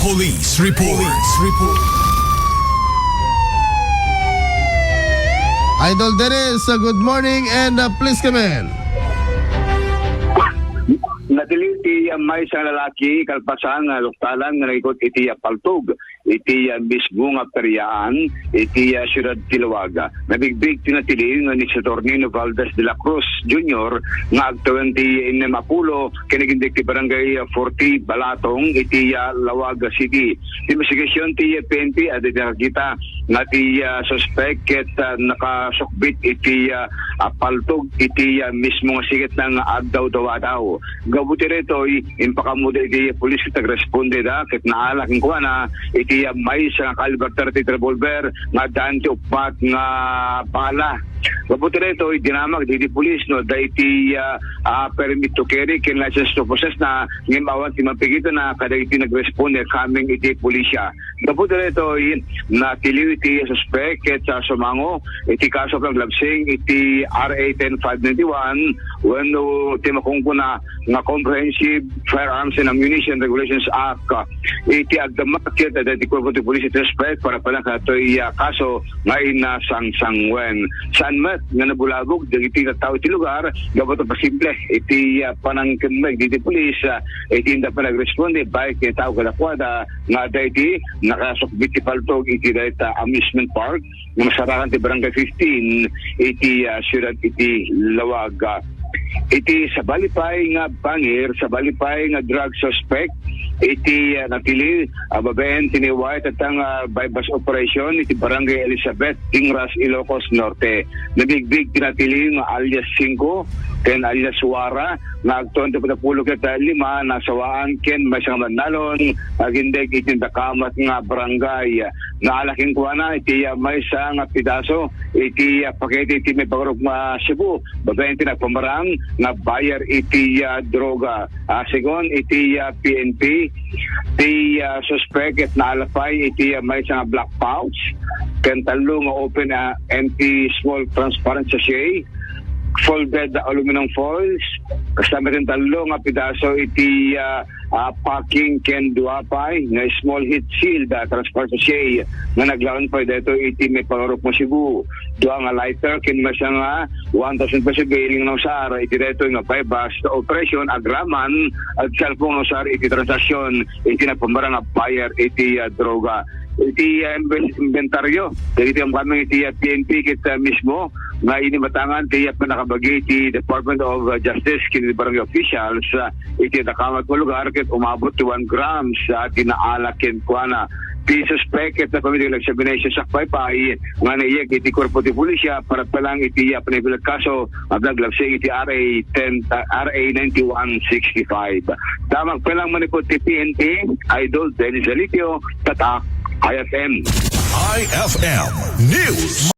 Police Report. Idol Dennis, good morning and please come in. Nadili iti may isang lalaki kalpasan nga luktalan nga nagikot iti paltog iti mismo nga peryaan iti siyudad Tilawaga. Nabigbig tinatili nga ni Saturnino Valdez de la Cruz Jr. nga agtawan ti Inemapulo kinigindik ti barangay 40 Balatong iti Lawaga City. Investigasyon ti PNP at nakakita nga ti suspect ket nakasukbit iti paltog iti mismo nga sigit ng agdaw-daw-daw. Gabuti rito, impakamuda iti pulis kita responde da, ket naalaking kuha na, iti may sa caliber 30 revolver, nga daan ti upat nga pala. Gabuti rito, dinamag iti pulis, no, da iti permit to carry, ken license to possess na, ngayon ti mapigito na, kada iti nagresponde, kaming iti pulisya. Gabuti rito, natiliw iti suspect, ket sa sumango, iti kaso kang labsing, iti RA 10591, when ti makungkuna, nga Comprehensive Firearms and Ammunition Regulations Act iti agdamakit at iti Corpo de Police Respect para pala katoy kaso ngayon na sangsangwen. Saan mat nga nabulabog iti tao iti lugar gabato pa simple iti panangkenmeg iti police iti hindi pa nagresponde bike iti tao kalakwada nga iti nakasukbit ti paltog iti dayta amusement park nga masarakan ti barangay 15 iti siyudad iti Lawaga. Iti sa balipay nga bangir, sa balipay nga drug suspect, iti natili, babaen tiniwait at ang bypass operation, iti barangay Elizabeth, Tingras, Ilocos Norte. Nabigbig tinatili nga alias 5, ken alias Suara, nga agtuan ti patapulo kita 5, nasawaan ken may isang manalon, agindig iti dakamat nga barangay. Naalaking kuha na, iti may isang pidaso, iti pakete iti may pagurok Cebu, babaen tinagpamarang, nga bayar iti droga. Sigon iti PNP, ti suspect at naalapay iti may isang black pouch, ken talo nga open empty small transparent sachet, folded aluminum foils, kasama rin talo nga pidaso iti packing ken duapay nga small heat shield transparent sachet nga naglaon pa dito iti may pangarap mo Cebu. Dua nga lighter ken masya nga 1,000 pesos gailing ng sar iti dito nga bypass operation agraman at cellphone ng sar iti transaksyon iti napamara nga buyer iti droga. Iti inventaryo dito ang kaming iti PNP kita mismo nga inimatangan tiyak na nakabagi iti Department of Justice kini barangay officials iti nakamat mo lugar ket umabot to 1 grams sa tinaalakin kuana ti suspect at na pamilyang nagsabinesyo sa paypay nga naiyag iti Corpo de Policia para palang iti panabilag kaso ablaglavsing iti RA 9165. Tamang palang manipot ti PNP, Idol Dennis Alitio, Tatak, IFM. IFM News.